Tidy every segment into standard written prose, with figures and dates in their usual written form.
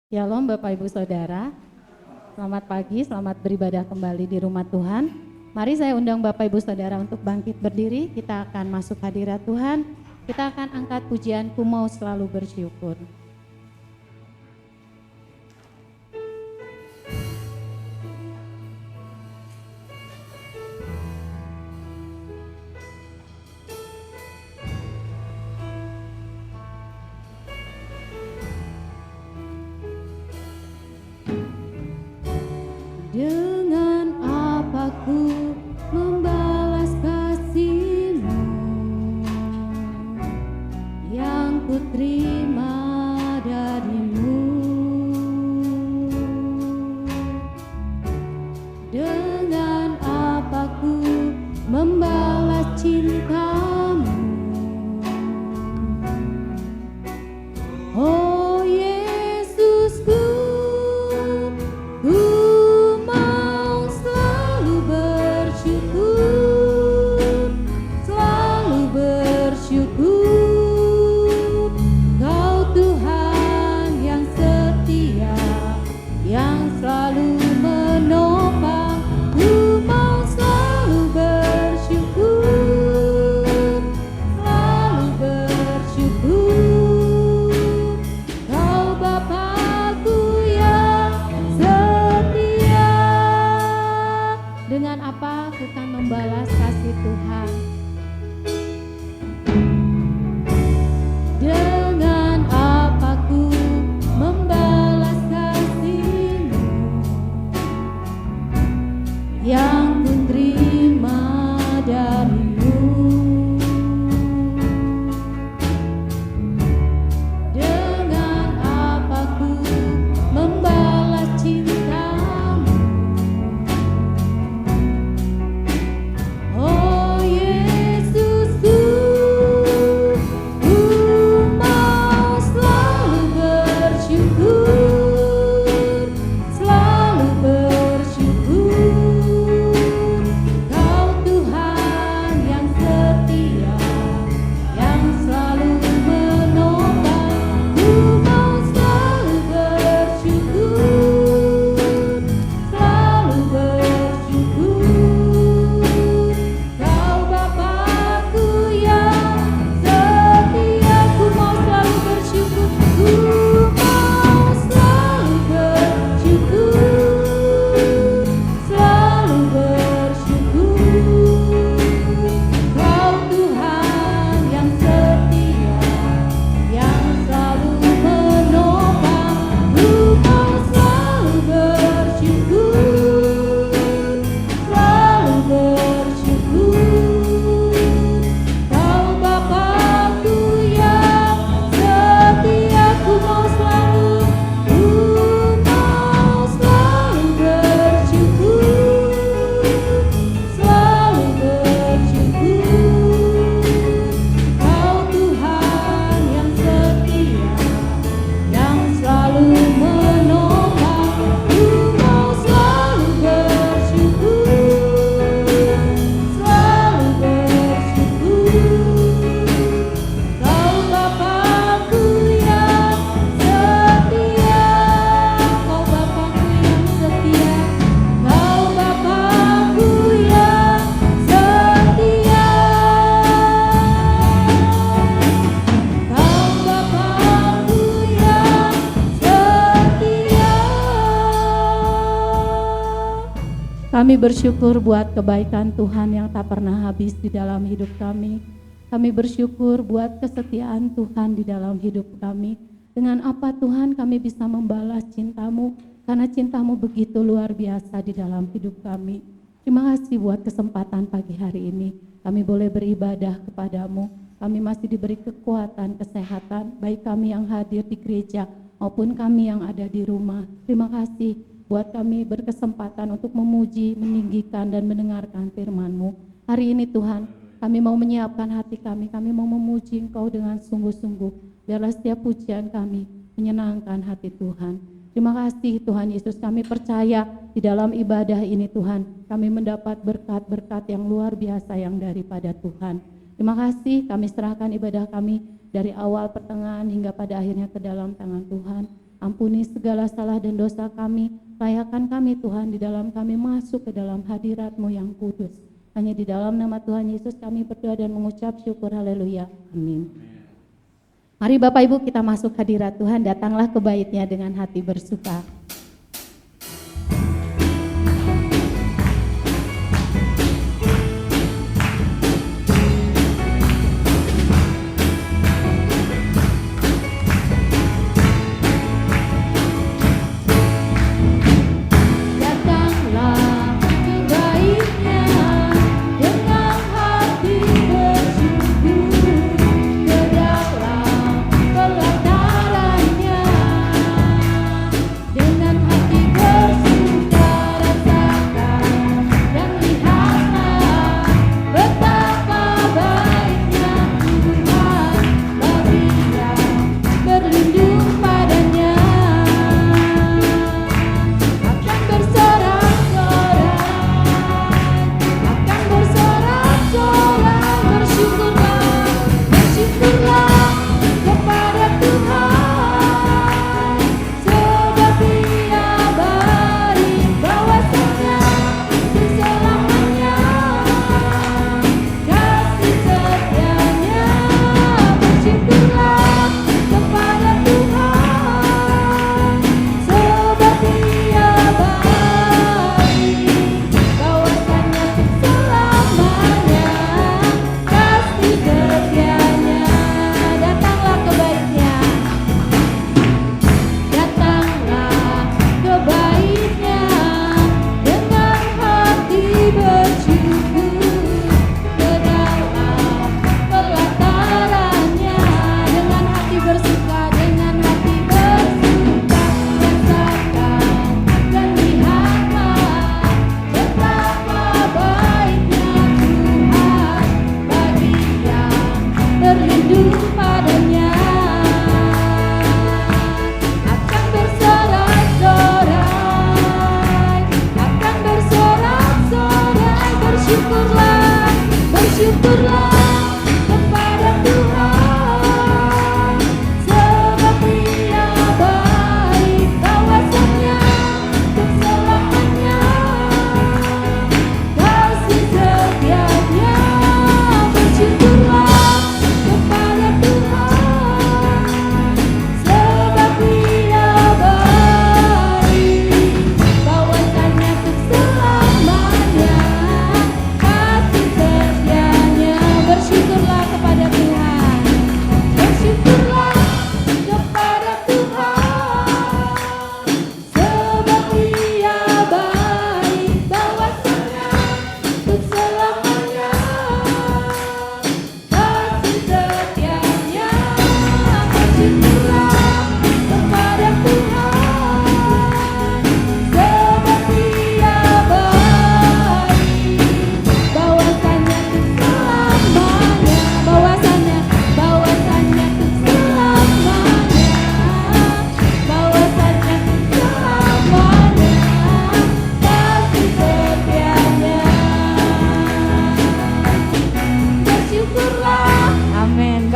Shalom Bapak Ibu Saudara, selamat pagi, selamat beribadah kembali di rumah Tuhan. Mari saya undang Bapak Ibu Saudara untuk bangkit berdiri, kita akan masuk hadirat Tuhan, kita akan angkat pujian Ku Mau Selalu Bersyukur. Dengan apa ku membalas kasih-Mu yang ku terima dari-Mu? Dengan apa ku membalas cinta-Mu? Oh Yesusku, ku mau selalu bersyukur, selalu bersyukur. Kau Tuhan yang setia, yang selalu menopang. Ku mau selalu bersyukur, selalu bersyukur. Kau Bapa-Ku yang setia. Dengan apa aku akan membalas kasih Tuhan? Dengan apa ku membalas kasih-Mu yang ku terima dari-Mu? Dengan apa ku membalas cinta-Mu? Oh Yesusku, ku mau selalu bersyukur, selalu bersyukur. Kau Tuhan yang setia, yang selalu menopang. Ku mau selalu bersyukur, selalu bersyukur. Kau Bapa-Ku yang setia. Ku mau selalu bersyukur, ku mau selalu bersyukur, selalu bersyukur. Kau Tuhan yang setia, yang selalu menopang. Ku mau selalu bersyukur, selalu bersyukur. Kau Bapa-Ku yang setia. Ku mau selalu bersyukur, selalu bersyukur. Kau Tuhan yang setia, yang selalu menopang. Ku mau selalu bersyukur, selalu bersyukur. Kau Bapa-Ku yang setia, Kau Bapa-Ku yang setia, Kau Bapa-Ku yang setia. Kau Bapa-Ku yang setia. Kami bersyukur buat kebaikan Tuhan yang tak pernah habis di dalam hidup kami. Kami bersyukur buat kesetiaan Tuhan di dalam hidup kami. Dengan apa Tuhan kami bisa membalas cinta-Mu, karena cinta-Mu begitu luar biasa di dalam hidup kami. Terima kasih buat kesempatan pagi hari ini. Kami boleh beribadah kepada-Mu. Kami masih diberi kekuatan, kesehatan, baik kami yang hadir di gereja maupun kami yang ada di rumah. Terima kasih buat kami berkesempatan untuk memuji, meninggikan, dan mendengarkan firman-Mu. Hari ini Tuhan, kami mau menyiapkan hati kami mau memuji Engkau dengan sungguh-sungguh. Biarlah setiap pujian kami menyenangkan hati Tuhan. Terima kasih Tuhan Yesus, kami percaya di dalam ibadah ini Tuhan, kami mendapat berkat-berkat yang luar biasa yang daripada Tuhan. Terima kasih, kami serahkan ibadah kami dari awal, pertengahan, hingga pada akhirnya ke dalam tangan Tuhan. Ampuni segala salah dan dosa kami. Layakan kami Tuhan, di dalam kami masuk ke dalam hadirat-Mu yang kudus. Hanya di dalam nama Tuhan Yesus kami berdoa dan mengucap syukur. Haleluya. Amin. Mari Bapak Ibu kita masuk hadirat Tuhan. Datanglah ke bait-Nya dengan hati bersuka.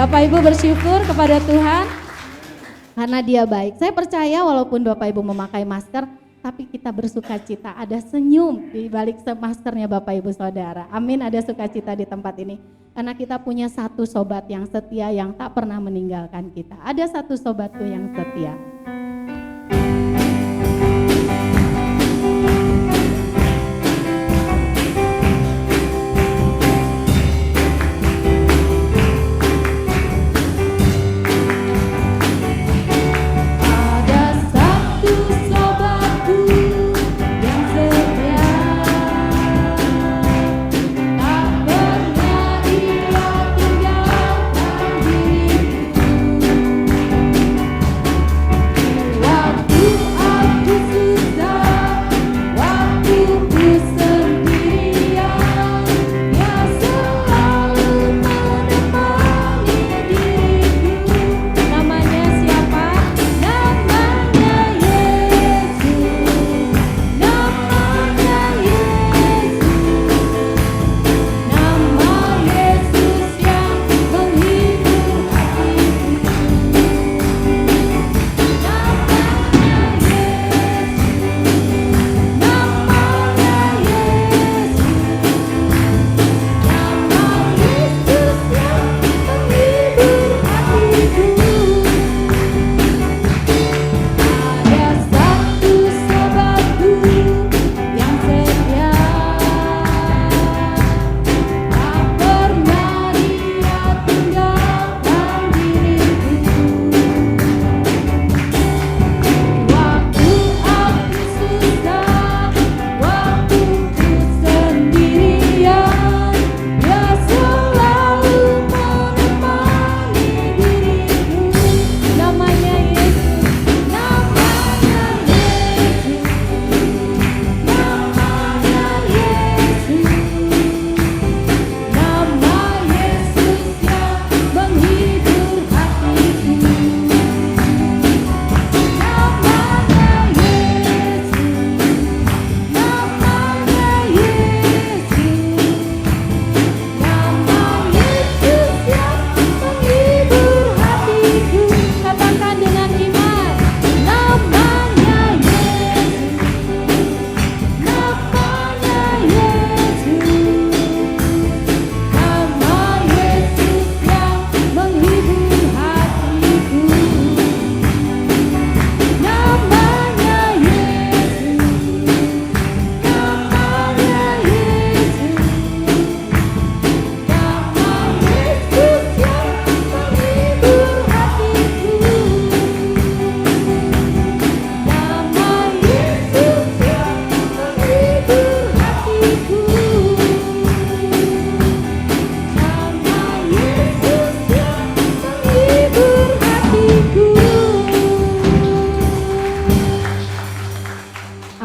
Bapak Ibu bersyukur kepada Tuhan karena Dia baik. Saya percaya walaupun Bapak Ibu memakai masker, tapi kita bersuka cita, ada senyum di balik maskernya Bapak Ibu Saudara. Amin, ada sukacita di tempat ini. Karena kita punya satu sobat yang setia yang tak pernah meninggalkan kita. Ada satu sobatku yang setia.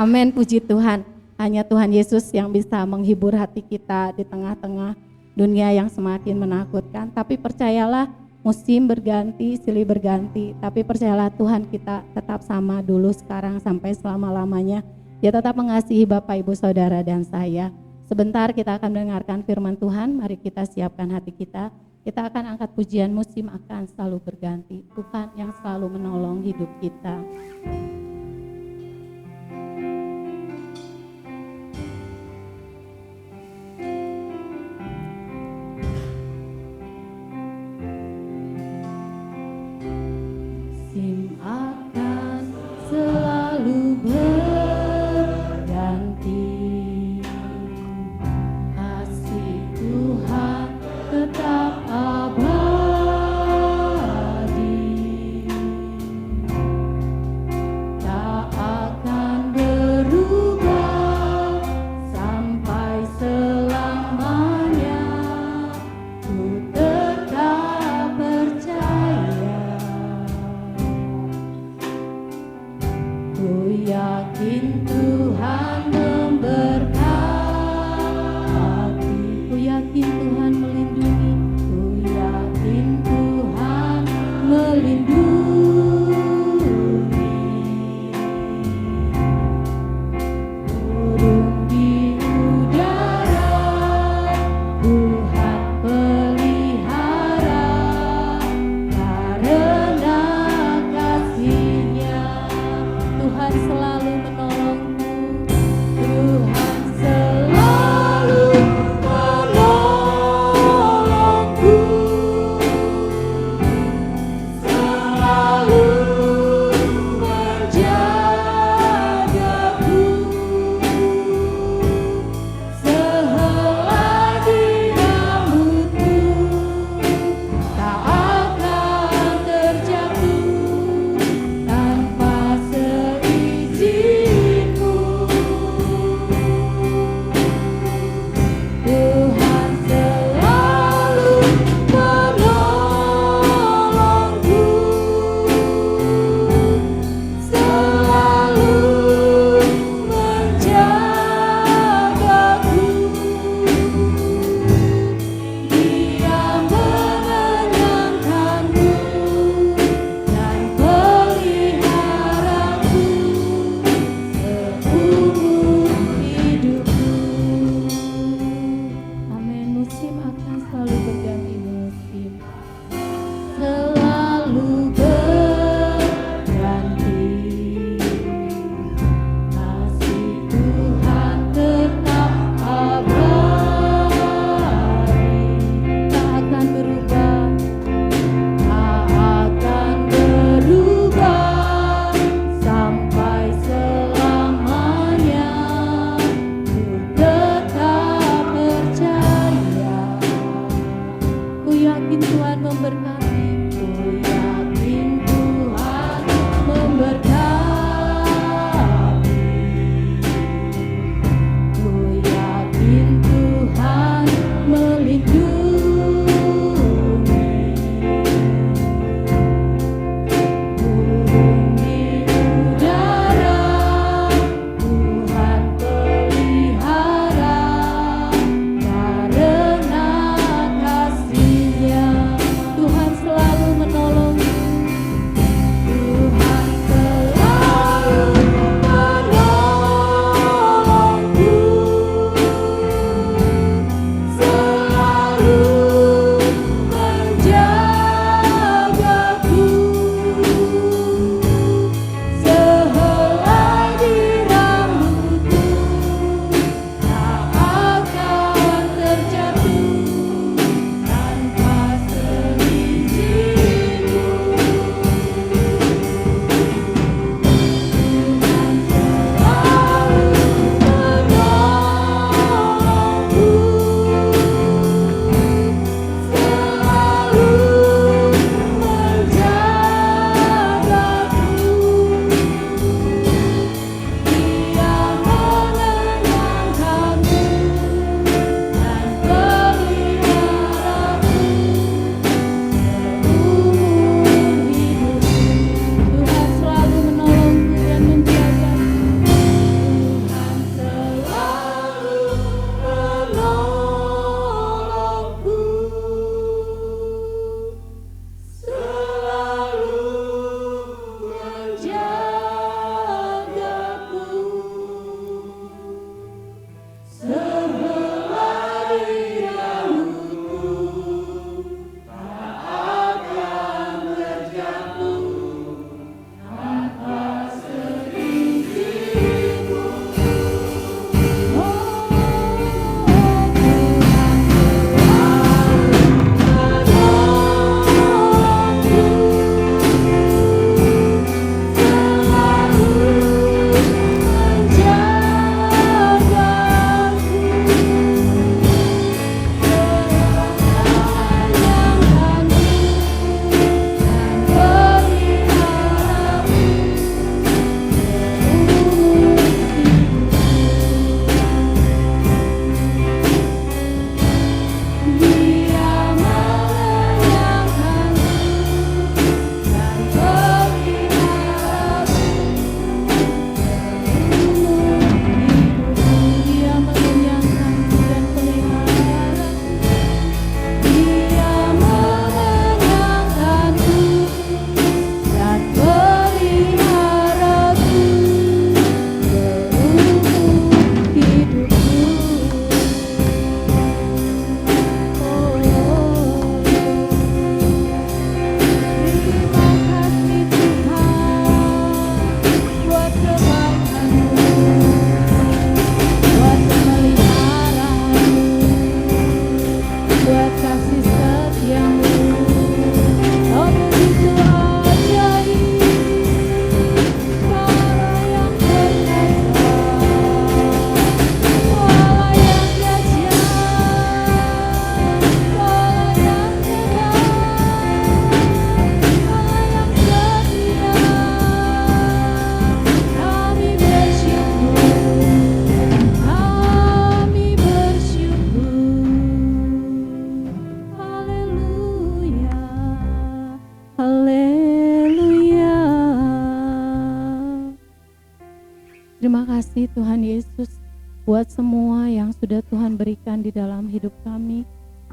Amin, puji Tuhan. Hanya Tuhan Yesus yang bisa menghibur hati kita di tengah-tengah dunia yang semakin menakutkan. Tapi percayalah, musim berganti, silih berganti. Tapi percayalah Tuhan kita tetap sama dulu, sekarang, sampai selama-lamanya. Dia tetap mengasihi Bapak, Ibu, Saudara, dan saya. Sebentar kita akan mendengarkan firman Tuhan. Mari kita siapkan hati kita. Kita akan angkat pujian, musim akan selalu berganti. Tuhan yang selalu menolong hidup kita. Musim akan selalu berganti. Kasih Tuhan tetap abadi, tak akan berubah sampai selamanya. Ku tetap percaya, ku yakin Tuhan memberkati, ku yakin Tuhan melindungi, ku yakin Tuhan melindungi. Burung di udara Tuhan pelihara, karena kasih-Nya Tuhan selalu menolongku. Tuhan selalu menolongku, selalu menjagaku. Sehelai rambutku tak akan terjatuh tanpa seizin-Nya. Terima kasih Tuhan Yesus buat semua yang sudah Tuhan berikan di dalam hidup kami.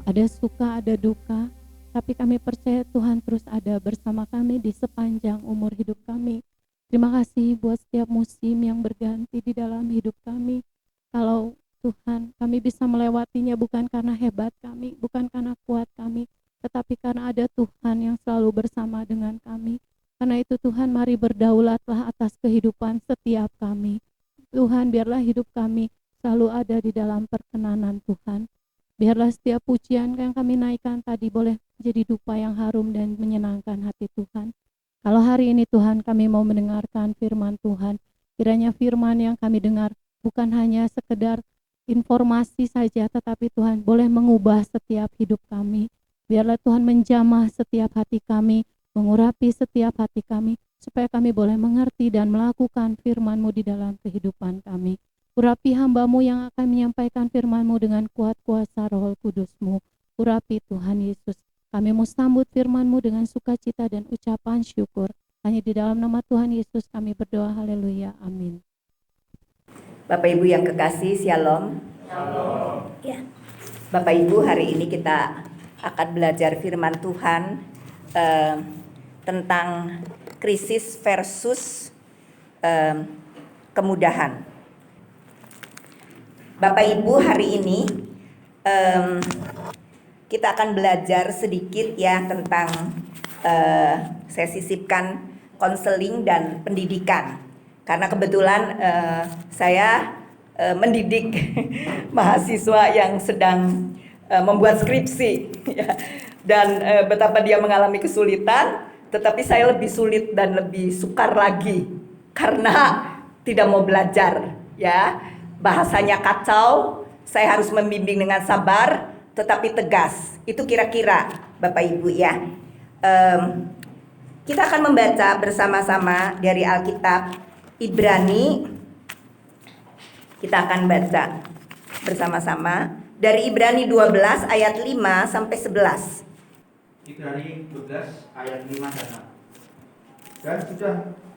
Ada suka, ada duka, tapi kami percaya Tuhan terus ada bersama kami di sepanjang umur hidup kami. Terima kasih buat setiap musim yang berganti di dalam hidup kami. Kalau Tuhan, kami bisa melewatinya bukan karena hebat kami, bukan karena kuat kami, tetapi karena ada Tuhan yang selalu bersama dengan kami. Karena itu Tuhan, mari berdaulatlah atas kehidupan setiap kami. Tuhan, biarlah hidup kami selalu ada di dalam perkenanan Tuhan. Biarlah setiap pujian yang kami naikkan tadi boleh menjadi dupa yang harum dan menyenangkan hati Tuhan. Kalau hari ini Tuhan kami mau mendengarkan firman Tuhan, kiranya firman yang kami dengar bukan hanya sekedar informasi saja, tetapi Tuhan boleh mengubah setiap hidup kami. Biarlah Tuhan menjamah setiap hati kami, mengurapi setiap hati kami, supaya kami boleh mengerti dan melakukan firman-Mu di dalam kehidupan kami. Urapi hamba-Mu yang akan menyampaikan firman-Mu dengan kuat kuasa Roh Kudus-Mu. Urapi Tuhan Yesus. Kami mau sambut firman-Mu dengan sukacita dan ucapan syukur. Hanya di dalam nama Tuhan Yesus kami berdoa. Haleluya. Amin. Bapak Ibu yang kekasih, Shalom. Shalom. Ya. Bapak Ibu, hari ini kita akan belajar firman Tuhan tentang krisis versus kemudahan. Bapak Ibu, hari ini kita akan belajar sedikit ya tentang saya sisipkan konseling dan pendidikan. Karena kebetulan saya mendidik mahasiswa yang sedang membuat skripsi ya. Dan betapa dia mengalami kesulitan, tetapi saya lebih sulit dan lebih sukar lagi karena tidak mau belajar ya. Bahasanya kacau, saya harus membimbing dengan sabar tetapi tegas. Itu kira-kira Bapak Ibu ya. Kita akan membaca bersama-sama dari Alkitab Ibrani. Kita akan baca bersama-sama dari Ibrani 12 ayat 5 sampai 11. Ibrani 12 ayat 5 dan 6. Dan sudah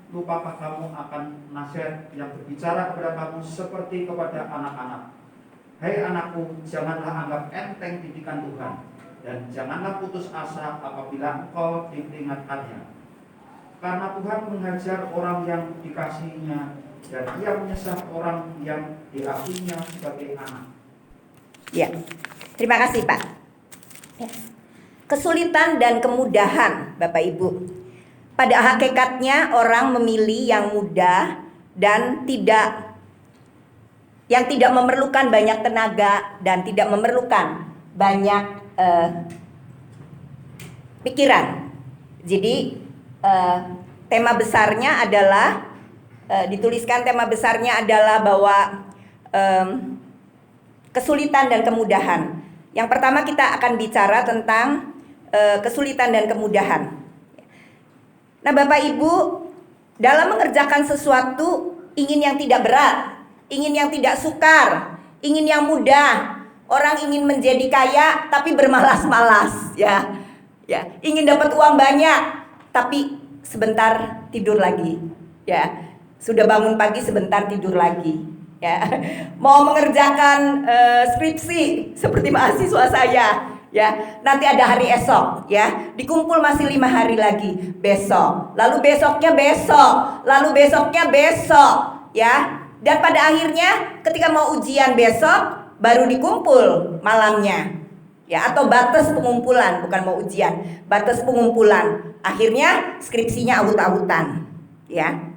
lupakah kamu akan nasihat yang berbicara kepada kamu seperti kepada anak-anak? Hai anakku, janganlah anggap enteng didikan Tuhan, dan janganlah putus asa apabila engkau diperingatkannya. Karena Tuhan menghajar orang yang dikasihinya, dan Ia menyesat orang yang diakuinya sebagai anak. Ya, terima kasih Pak. Ya. Kesulitan dan kemudahan, Bapak Ibu. Pada hakikatnya orang memilih yang mudah dan yang tidak memerlukan banyak tenaga dan tidak memerlukan banyak pikiran. Jadi tema besarnya adalah dituliskan tema besarnya adalah bahwa kesulitan dan kemudahan. Yang pertama kita akan bicara tentang kesulitan dan kemudahan. Nah Bapak Ibu, dalam mengerjakan sesuatu ingin yang tidak berat, ingin yang tidak sukar, ingin yang mudah. Orang ingin menjadi kaya tapi bermalas-malas ya. Ya, ingin dapat uang banyak tapi sebentar tidur lagi. Ya, sudah bangun pagi sebentar tidur lagi. Ya, mau mengerjakan skripsi seperti mahasiswa saya. Ya, nanti ada hari esok, ya, dikumpul masih 5 hari lagi, besok, lalu besoknya besok, lalu besoknya besok, ya, dan pada akhirnya ketika mau ujian besok baru dikumpul malamnya, ya, atau batas pengumpulan, bukan mau ujian, batas pengumpulan, akhirnya skripsinya awut-awutan, ya,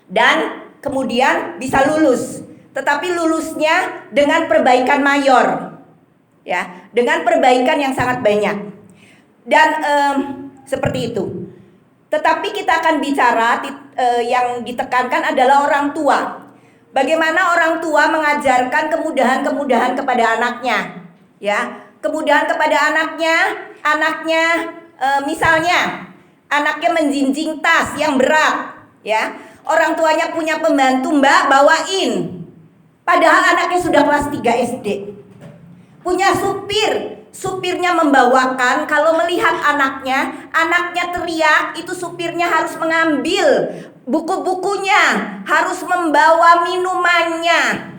dan kemudian bisa lulus, tetapi lulusnya dengan perbaikan mayor. Ya, dengan perbaikan yang sangat banyak. Dan seperti itu. Tetapi kita akan bicara yang ditekankan adalah orang tua. Bagaimana orang tua mengajarkan kemudahan-kemudahan kepada anaknya. Ya, kemudahan kepada anaknya misalnya anaknya menjinjing tas yang berat, ya. Orang tuanya punya pembantu, Mbak, bawain. Padahal anaknya sudah kelas 3 SD. Punya supirnya membawakan. Kalau melihat anaknya teriak, itu supirnya harus mengambil buku-bukunya, harus membawa minumannya.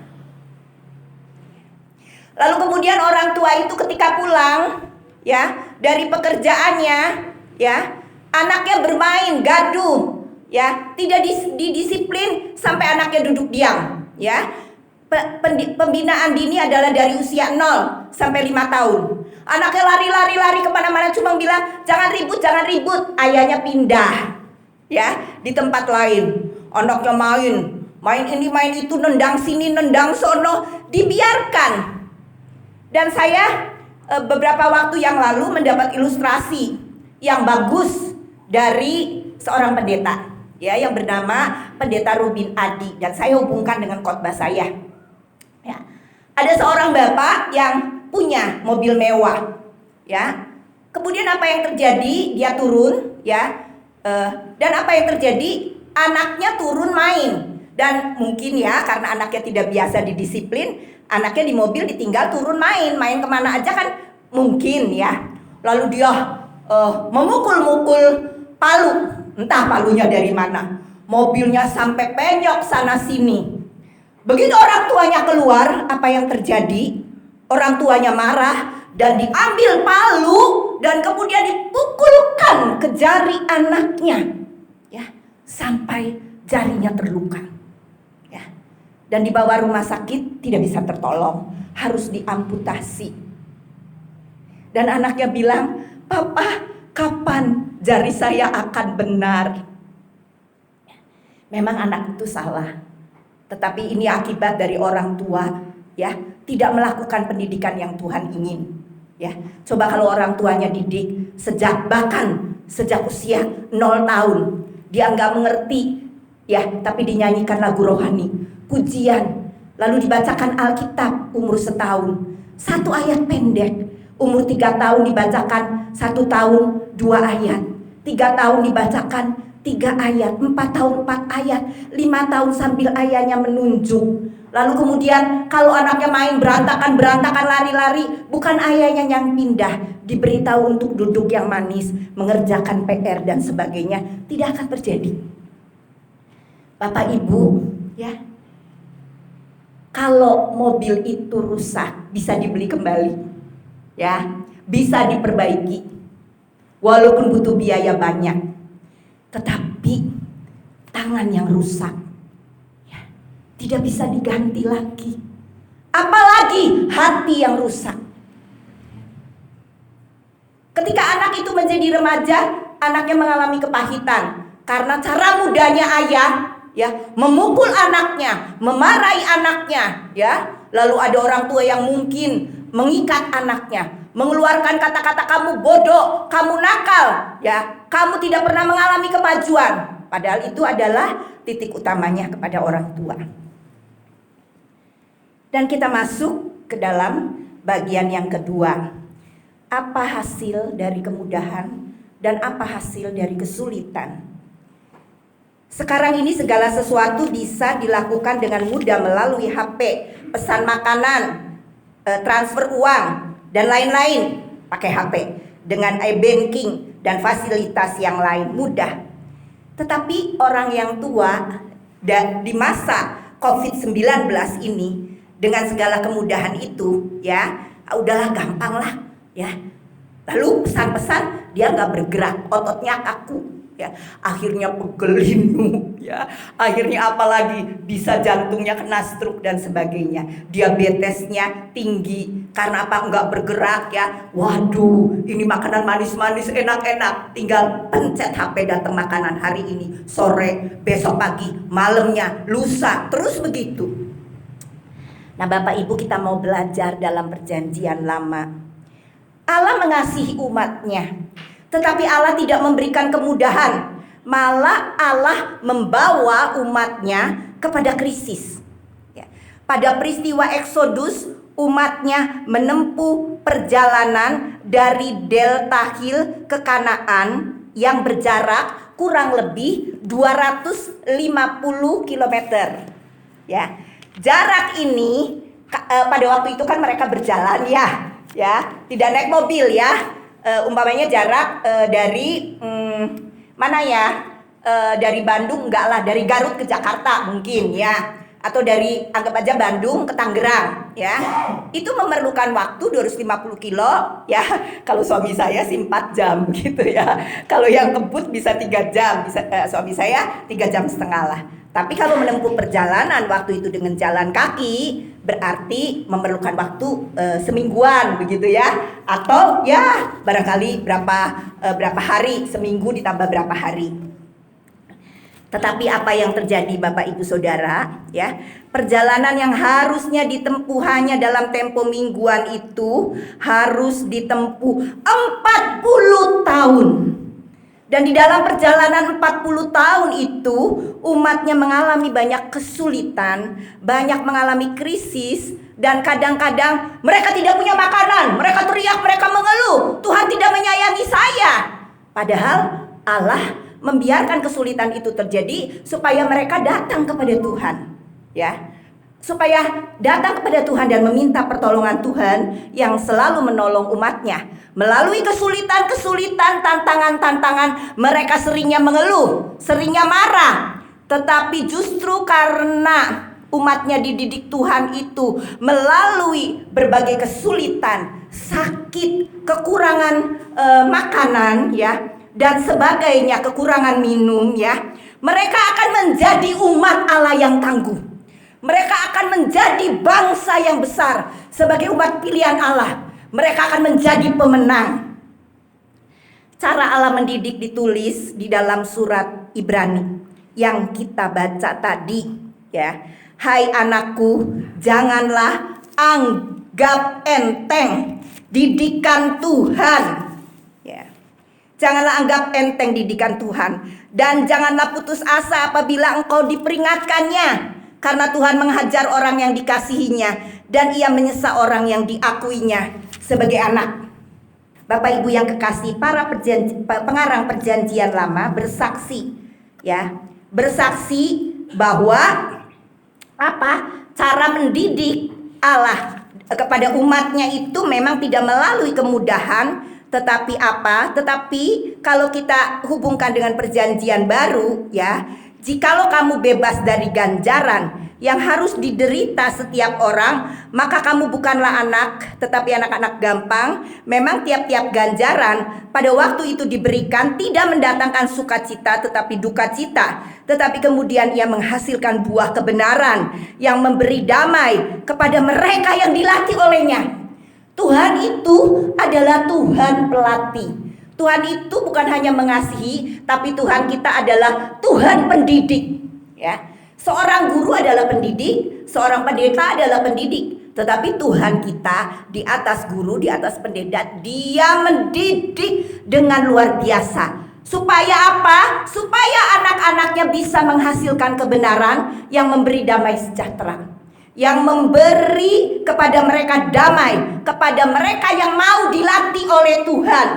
Lalu kemudian orang tua itu ketika pulang ya dari pekerjaannya ya, anaknya bermain gaduh ya, tidak didisiplin sampai anaknya duduk diam ya. Pembinaan dini adalah dari usia 0 sampai 5 tahun. Anaknya lari kemana-mana, cuma bilang jangan ribut. Ayahnya pindah ya di tempat lain. Anaknya main ini main itu, nendang sini nendang sono, dibiarkan. Dan saya beberapa waktu yang lalu mendapat ilustrasi yang bagus dari seorang pendeta ya, yang bernama Pendeta Rubin Adi, dan saya hubungkan dengan khotbah saya. Ya. Ada seorang bapak yang punya mobil mewah ya. Kemudian apa yang terjadi? Dia turun ya. Dan apa yang terjadi? Anaknya turun main. Dan mungkin ya karena anaknya tidak biasa didisiplin, anaknya di mobil ditinggal turun main kemana aja kan mungkin ya. Lalu dia memukul palu, entah palunya dari mana. Mobilnya sampai penyok sana sini. Begitu orang tuanya keluar, apa yang terjadi? Orang tuanya marah dan diambil palu dan kemudian dipukulkan ke jari anaknya ya, sampai jarinya terluka ya. Dan dibawa rumah sakit, tidak bisa tertolong, harus diamputasi. Dan anaknya bilang, "Papa, kapan jari saya akan benar?" Memang anak itu salah, tetapi ini akibat dari orang tua ya, tidak melakukan pendidikan yang Tuhan ingin ya. Coba kalau orang tuanya didik bahkan sejak usia 0 tahun, dia nggak mengerti ya, tapi dinyanyikan lagu rohani, pujian, lalu dibacakan Alkitab umur 1 tahun, 1 ayat pendek. Umur 3 tahun dibacakan 1 tahun 2 ayat, 3 tahun dibacakan 3 ayat, 4 tahun 4 ayat, 5 tahun sambil ayahnya menunjuk. Lalu kemudian kalau anaknya main berantakan lari-lari, bukan ayahnya yang pindah, diberitahu untuk duduk yang manis, mengerjakan PR dan sebagainya, tidak akan terjadi. Bapak Ibu ya, kalau mobil itu rusak bisa dibeli kembali ya, bisa diperbaiki walaupun butuh biaya banyak. Tetapi tangan yang rusak ya, tidak bisa diganti lagi. Apalagi hati yang rusak. Ketika anak itu menjadi remaja, anaknya mengalami kepahitan karena cara mudanya ayah ya, memukul anaknya, memarahi anaknya ya. Lalu ada orang tua yang mungkin mengikat anaknya, mengeluarkan kata-kata kamu bodoh, kamu nakal ya, kamu tidak pernah mengalami kemajuan. Padahal itu adalah titik utamanya kepada orang tua. Dan kita masuk ke dalam bagian yang kedua. Apa hasil dari kemudahan dan apa hasil dari kesulitan? Sekarang ini segala sesuatu bisa dilakukan dengan mudah melalui HP, pesan makanan, transfer uang dan lain-lain pakai HP, dengan e-banking dan fasilitas yang lain mudah. Tetapi orang yang tua di masa COVID-19 ini dengan segala kemudahan itu ya, udahlah gampang lah ya. Lalu pesan-pesan dia nggak bergerak, ototnya kaku ya, akhirnya pegelinu ya, akhirnya apalagi bisa jantungnya kena stroke dan sebagainya, diabetesnya tinggi karena apa? Nggak bergerak ya. Waduh, ini makanan manis-manis enak-enak, tinggal pencet HP datang makanan hari ini, sore, besok pagi, malamnya, lusa, terus begitu. Nah Bapak Ibu, kita mau belajar dalam perjanjian lama. Allah mengasihi umatnya, tetapi Allah tidak memberikan kemudahan, malah Allah membawa umatnya kepada krisis ya. Pada peristiwa Eksodus, umatnya menempuh perjalanan dari Delta Hill ke Kanaan yang berjarak kurang lebih 250 km ya. Jarak ini pada waktu itu kan mereka berjalan ya, tidak naik mobil ya. Umpamanya jarak dari mana ya, dari Bandung, enggak lah, dari Garut ke Jakarta mungkin ya, atau dari anggap aja Bandung ke Tangerang ya, itu memerlukan waktu 250 kilo ya. Kalau suami saya sih 4 jam gitu ya, kalau yang kebut bisa 3 jam, suami saya 3 jam setengah lah. Tapi kalau menempuh perjalanan waktu itu dengan jalan kaki berarti memerlukan waktu semingguan begitu ya, atau ya barangkali berapa hari, seminggu ditambah berapa hari. Tetapi apa yang terjadi Bapak Ibu Saudara ya, perjalanan yang harusnya ditempuh hanya dalam tempo mingguan itu harus ditempuh 40 tahun. Dan di dalam perjalanan 40 tahun itu umatnya mengalami banyak kesulitan, banyak mengalami krisis, dan kadang-kadang mereka tidak punya makanan, mereka teriak, mereka mengeluh, Tuhan tidak menyayangi saya. Padahal Allah membiarkan kesulitan itu terjadi supaya mereka datang kepada Tuhan ya, supaya datang kepada Tuhan dan meminta pertolongan Tuhan yang selalu menolong umatnya. Melalui kesulitan-kesulitan, tantangan-tantangan, mereka seringnya mengeluh, seringnya marah. Tetapi justru karena umatnya dididik Tuhan itu melalui berbagai kesulitan, sakit, kekurangan makanan ya, dan sebagainya, kekurangan minum ya, mereka akan menjadi umat Allah yang tangguh. Mereka akan menjadi bangsa yang besar sebagai umat pilihan Allah. Mereka akan menjadi pemenang. Cara Allah mendidik ditulis di dalam surat Ibrani yang kita baca tadi ya. Hai anakku, janganlah anggap enteng didikan Tuhan ya. Janganlah anggap enteng didikan Tuhan, dan janganlah putus asa apabila engkau diperingatkannya, karena Tuhan menghajar orang yang dikasihinya dan ia menyesa orang yang diakuinya sebagai anak. Bapak Ibu yang kekasih, para pengarang perjanjian lama bersaksi ya, bersaksi bahwa cara mendidik Allah kepada umatnya itu memang tidak melalui kemudahan, tetapi kalau kita hubungkan dengan perjanjian baru ya, jikalau kamu bebas dari ganjaran yang harus diderita setiap orang, maka kamu bukanlah anak, tetapi anak-anak gampang. Memang tiap-tiap ganjaran pada waktu itu diberikan tidak mendatangkan sukacita tetapi dukacita, tetapi kemudian ia menghasilkan buah kebenaran yang memberi damai kepada mereka yang dilatih olehnya. Tuhan itu adalah Tuhan pelatih. Tuhan itu bukan hanya mengasihi, tapi Tuhan kita adalah Tuhan pendidik ya. Seorang guru adalah pendidik, seorang pendeta adalah pendidik, tetapi Tuhan kita di atas guru, di atas pendeta, Dia mendidik dengan luar biasa. Supaya apa? Supaya anak-anaknya bisa menghasilkan kebenaran yang memberi damai sejahtera, yang memberi kepada mereka damai, kepada mereka yang mau dilatih oleh Tuhan.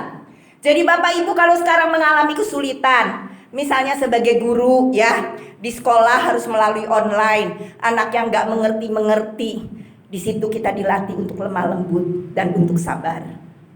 Jadi Bapak Ibu kalau sekarang mengalami kesulitan, misalnya sebagai guru ya, di sekolah harus melalui online, anak yang nggak mengerti, di situ kita dilatih untuk lemah lembut dan untuk sabar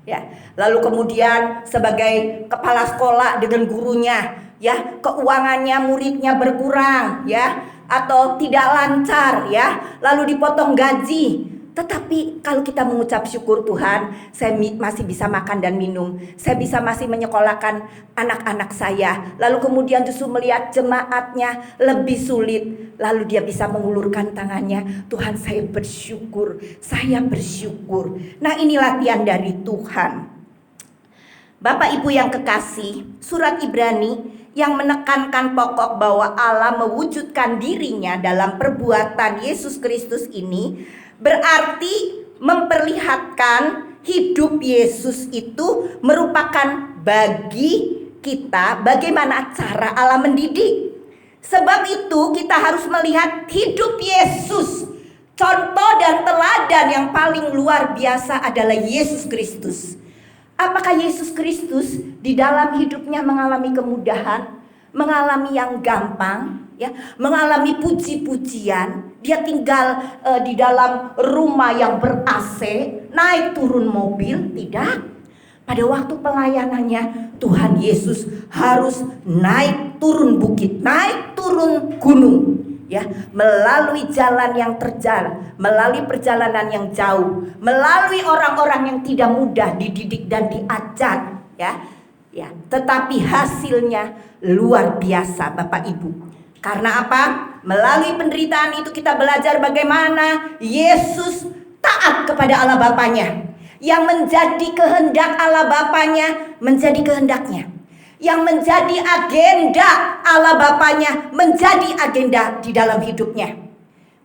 ya. Lalu kemudian sebagai kepala sekolah dengan gurunya ya, keuangannya muridnya berkurang ya, atau tidak lancar ya, lalu dipotong gaji. Tetapi kalau kita mengucap syukur, Tuhan, saya masih bisa makan dan minum, saya bisa masih menyekolahkan anak-anak saya. Lalu kemudian justru melihat jemaatnya lebih sulit, lalu dia bisa mengulurkan tangannya, Tuhan saya bersyukur, saya bersyukur. Nah ini latihan dari Tuhan. Bapak Ibu yang kekasih, surat Ibrani yang menekankan pokok bahwa Allah mewujudkan dirinya dalam perbuatan Yesus Kristus ini berarti memperlihatkan hidup Yesus itu merupakan bagi kita bagaimana cara Allah mendidik. Sebab itu kita harus melihat hidup Yesus. Contoh dan teladan yang paling luar biasa adalah Yesus Kristus. Apakah Yesus Kristus di dalam hidupnya mengalami kemudahan, mengalami yang gampang, ya, mengalami puji-pujian? Dia tinggal di dalam rumah yang ber-AC, naik turun mobil? Tidak. Pada waktu pelayanannya Tuhan Yesus harus naik turun bukit, naik turun gunung, ya, melalui jalan yang terjal, melalui perjalanan yang jauh, melalui orang-orang yang tidak mudah dididik dan diajar, ya. Ya, tetapi hasilnya luar biasa Bapak Ibu. Karena apa? Melalui penderitaan itu kita belajar bagaimana Yesus taat kepada Allah Bapanya. Yang menjadi kehendak Allah Bapanya menjadi kehendaknya. Yang menjadi agenda Allah Bapanya menjadi agenda di dalam hidupnya.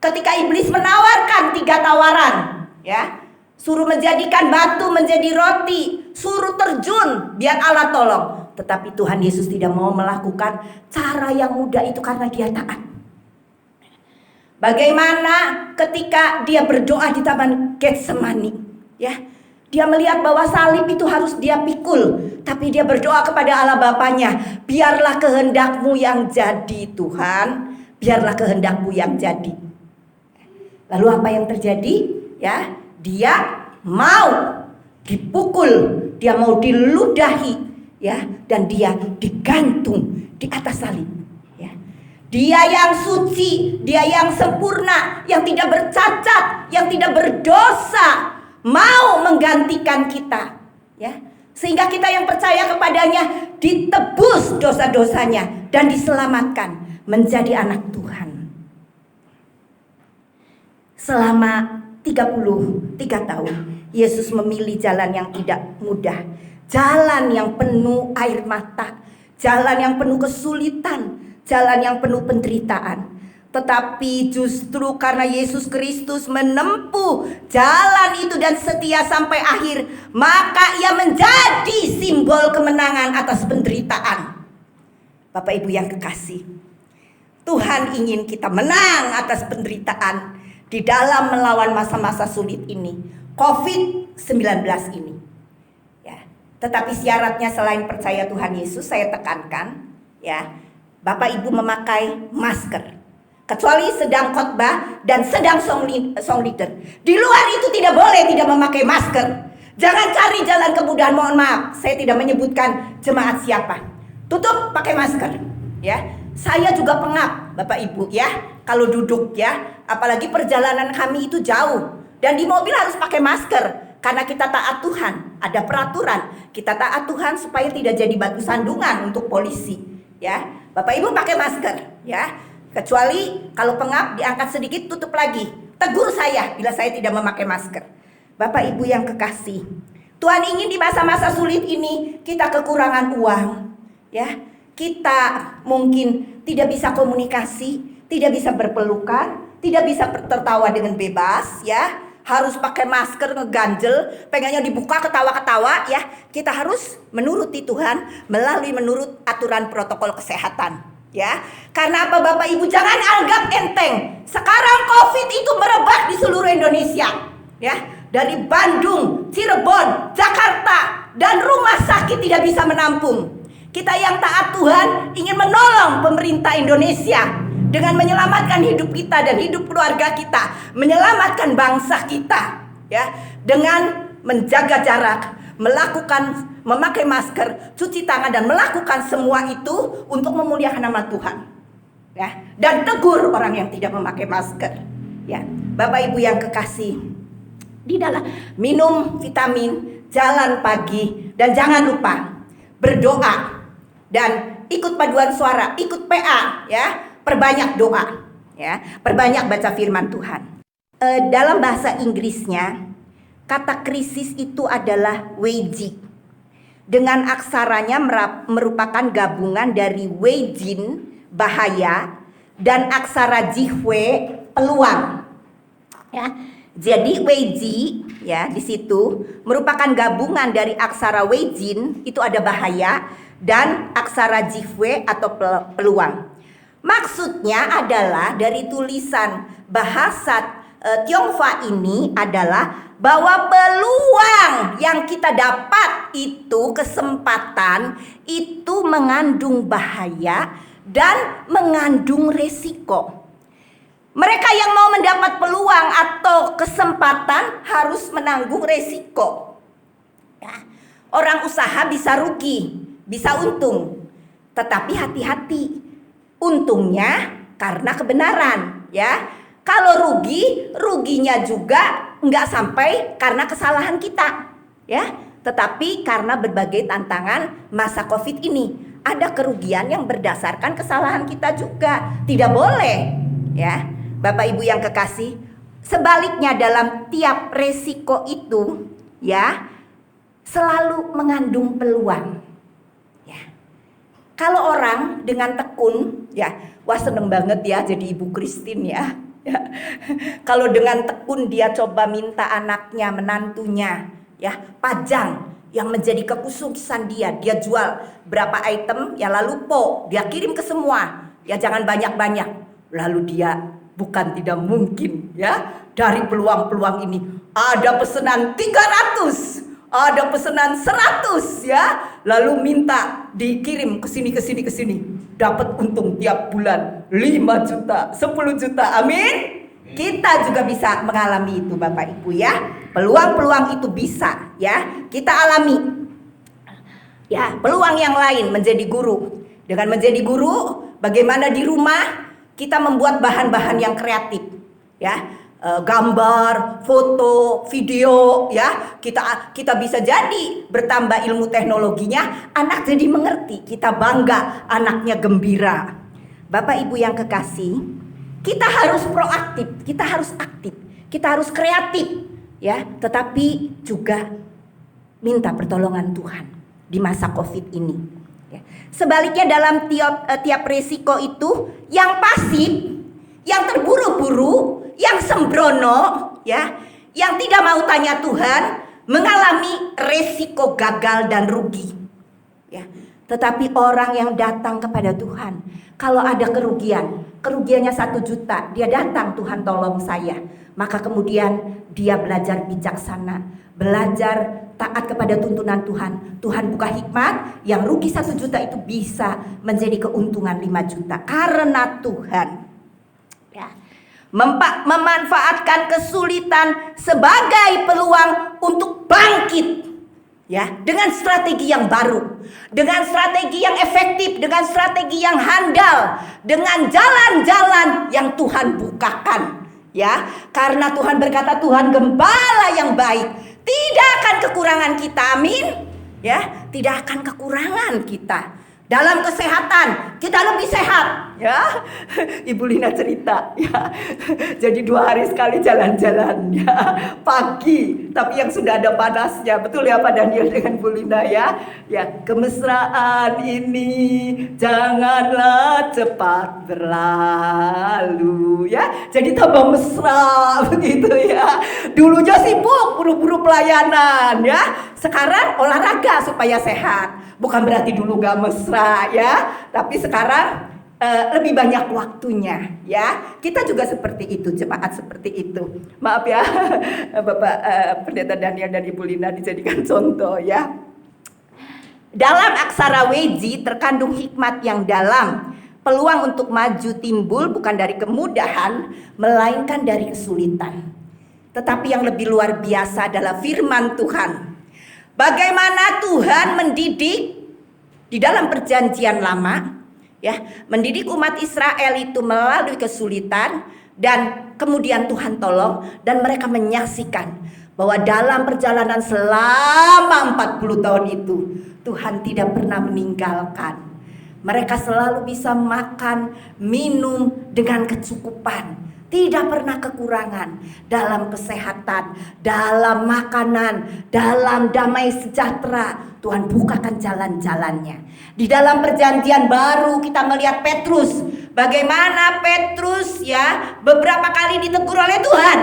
Ketika iblis menawarkan 3 tawaran, ya, suruh menjadikan batu menjadi roti, suruh terjun biar Allah tolong. Tetapi Tuhan Yesus tidak mau melakukan cara yang mudah itu karena dia taat. Bagaimana ketika dia berdoa di Taman Getsemani, ya, dia melihat bahwa salib itu harus dia pikul, tapi dia berdoa kepada Allah Bapanya, biarlah kehendakmu yang jadi Tuhan, biarlah kehendakmu yang jadi. Lalu apa yang terjadi? Ya, dia mau dipukul, dia mau diludahi, ya, dan dia digantung di atas salib. Ya. Dia yang suci, dia yang sempurna, yang tidak bercacat, yang tidak berdosa, mau menggantikan kita, ya, sehingga kita yang percaya kepadanya ditebus dosa-dosanya dan diselamatkan menjadi anak Tuhan. Selama 33 tahun Yesus memilih jalan yang tidak mudah, jalan yang penuh air mata, jalan yang penuh kesulitan, jalan yang penuh penderitaan. Tetapi justru karena Yesus Kristus menempuh jalan itu dan setia sampai akhir, maka ia menjadi simbol kemenangan atas penderitaan. Bapak Ibu yang kekasih, Tuhan ingin kita menang atas penderitaan di dalam melawan masa-masa sulit ini, COVID-19 ini. Ya, tetapi syaratnya selain percaya Tuhan Yesus, saya tekankan, ya, Bapak Ibu memakai masker. Kecuali sedang khotbah dan sedang song leader. Di luar itu tidak boleh tidak memakai masker. Jangan cari jalan kemudahan. Mohon maaf, saya tidak menyebutkan jemaat siapa. Tutup pakai masker, ya. Saya juga pengap, Bapak Ibu, ya. Kalau duduk, ya, apalagi perjalanan kami itu jauh dan di mobil harus pakai masker karena kita taat Tuhan. Ada peraturan. Kita taat Tuhan supaya tidak jadi batu sandungan untuk polisi, ya. Bapak Ibu pakai masker, ya. Kecuali kalau pengap diangkat sedikit, tutup lagi. Tegur saya bila saya tidak memakai masker. Bapak Ibu yang kekasih, Tuhan ingin di masa-masa sulit ini kita kekurangan uang, ya. Kita mungkin tidak bisa komunikasi, tidak bisa berpelukan, tidak bisa tertawa dengan bebas, ya. Harus pakai masker, ngeganjel, pengennya dibuka ketawa-ketawa, ya. Kita harus menuruti Tuhan melalui menurut aturan protokol kesehatan. Ya, karena apa Bapak Ibu, jangan anggap enteng. Sekarang COVID itu merebak di seluruh Indonesia, ya, dari Bandung, Cirebon, Jakarta, dan rumah sakit tidak bisa menampung. Kita yang taat Tuhan ingin menolong pemerintah Indonesia dengan menyelamatkan hidup kita dan hidup keluarga kita, menyelamatkan bangsa kita, ya, dengan menjaga jarak, memakai masker, cuci tangan, dan melakukan semua itu untuk memuliakan nama Tuhan, ya, dan tegur orang yang tidak memakai masker, ya. Bapak Ibu yang kekasih, di dalam minum vitamin, jalan pagi, dan jangan lupa berdoa dan ikut paduan suara, ikut PA, ya, perbanyak doa, ya, perbanyak baca firman Tuhan. Dalam bahasa Inggrisnya kata krisis itu adalah weiji. Dengan aksaranya merupakan gabungan dari weijin, bahaya, dan aksara jihwe, peluang. Ya, jadi weiji, ya, di situ merupakan gabungan dari aksara weijin, itu ada bahaya, dan aksara jihwe atau peluang. Maksudnya adalah dari tulisan bahasa Tionghoa ini adalah bahwa peluang yang kita dapat itu, kesempatan itu mengandung bahaya dan mengandung resiko. Mereka yang mau mendapat peluang atau kesempatan harus menanggung resiko, ya. Orang usaha bisa rugi, bisa untung, tetapi hati-hati. Untungnya karena kebenaran, ya. Kalau rugi, ruginya juga nggak sampai karena kesalahan kita, ya. Tetapi karena berbagai tantangan masa COVID ini, ada kerugian yang berdasarkan kesalahan kita juga. Tidak boleh, ya. Bapak Ibu yang kekasih, sebaliknya dalam tiap resiko itu, ya, selalu mengandung peluang. Kalau orang dengan tekun, ya, wah seneng banget ya jadi Ibu Christine ya. Kalau dengan tekun dia coba minta anaknya, menantunya, ya, pajang yang menjadi kekhususan dia jual berapa item, ya lalu dia kirim ke semua, ya jangan banyak-banyak. Lalu dia bukan tidak mungkin, ya, dari peluang-peluang ini ada pesanan 300. Ada pesanan 100, ya. Lalu minta dikirim ke sini. Dapat untung tiap bulan 5 juta, 10 juta. Amin. Kita juga bisa mengalami itu Bapak Ibu, ya. Peluang-peluang itu bisa, ya, kita alami. Ya, peluang yang lain menjadi guru. Dengan menjadi guru, bagaimana di rumah kita membuat bahan-bahan yang kreatif, ya. Gambar, foto, video, ya, kita bisa jadi bertambah ilmu teknologinya, anak jadi mengerti, kita bangga, anaknya gembira. Bapak Ibu yang kekasih, kita harus proaktif, kita harus aktif, kita harus kreatif, ya, tetapi juga minta pertolongan Tuhan di masa COVID ini. Ya. Sebaliknya dalam tiap resiko itu, yang pasif, yang terburu-buru, yang sembrono, ya, yang tidak mau tanya Tuhan, mengalami resiko gagal dan rugi, ya. Tetapi orang yang datang kepada Tuhan, kalau ada kerugiannya 1 juta, dia datang, Tuhan tolong saya. Maka kemudian dia belajar bijaksana, belajar taat kepada tuntunan Tuhan. Tuhan buka hikmat, yang rugi 1 juta itu bisa menjadi keuntungan 5 juta. Karena Tuhan, ya, memanfaatkan kesulitan sebagai peluang untuk bangkit, ya, dengan strategi yang baru, dengan strategi yang efektif, dengan strategi yang handal, dengan jalan-jalan yang Tuhan bukakan, ya. Karena Tuhan berkata, Tuhan gembala yang baik, tidak akan kekurangan kita, amin, ya, tidak akan kekurangan kita. Dalam kesehatan kita lebih sehat, ya. Ibu Lina cerita, ya. Jadi 2 hari sekali jalan-jalan, ya, pagi. Tapi yang sudah ada panasnya, betul ya Pak Daniel dengan Bu Lina, ya. Ya, kemesraan ini janganlah cepat berlalu, ya. Jadi tambah mesra begitu, ya. Dulunya sibuk buru-buru pelayanan, ya. Sekarang olahraga supaya sehat. Bukan berarti dulu gak mesra, ya, tapi sekarang lebih banyak waktunya, ya. Kita juga seperti itu, jemaat seperti itu. Maaf ya, Bapak Pendeta Daniel dan Ibu Lina dijadikan contoh, ya. Dalam aksara Weji terkandung hikmat yang dalam. Peluang untuk maju timbul bukan dari kemudahan, melainkan dari kesulitan. Tetapi yang lebih luar biasa adalah firman Tuhan. Bagaimana Tuhan mendidik di dalam perjanjian lama, ya, mendidik umat Israel itu melalui kesulitan, dan kemudian Tuhan tolong, dan mereka menyaksikan bahwa dalam perjalanan selama 40 tahun itu Tuhan tidak pernah meninggalkan. Mereka selalu bisa makan, minum dengan kecukupan. Tidak pernah kekurangan dalam kesehatan, dalam makanan, dalam damai sejahtera. Tuhan bukakan jalan-jalannya. Di dalam perjanjian baru kita melihat Petrus. Bagaimana Petrus, ya, beberapa kali ditegur oleh Tuhan.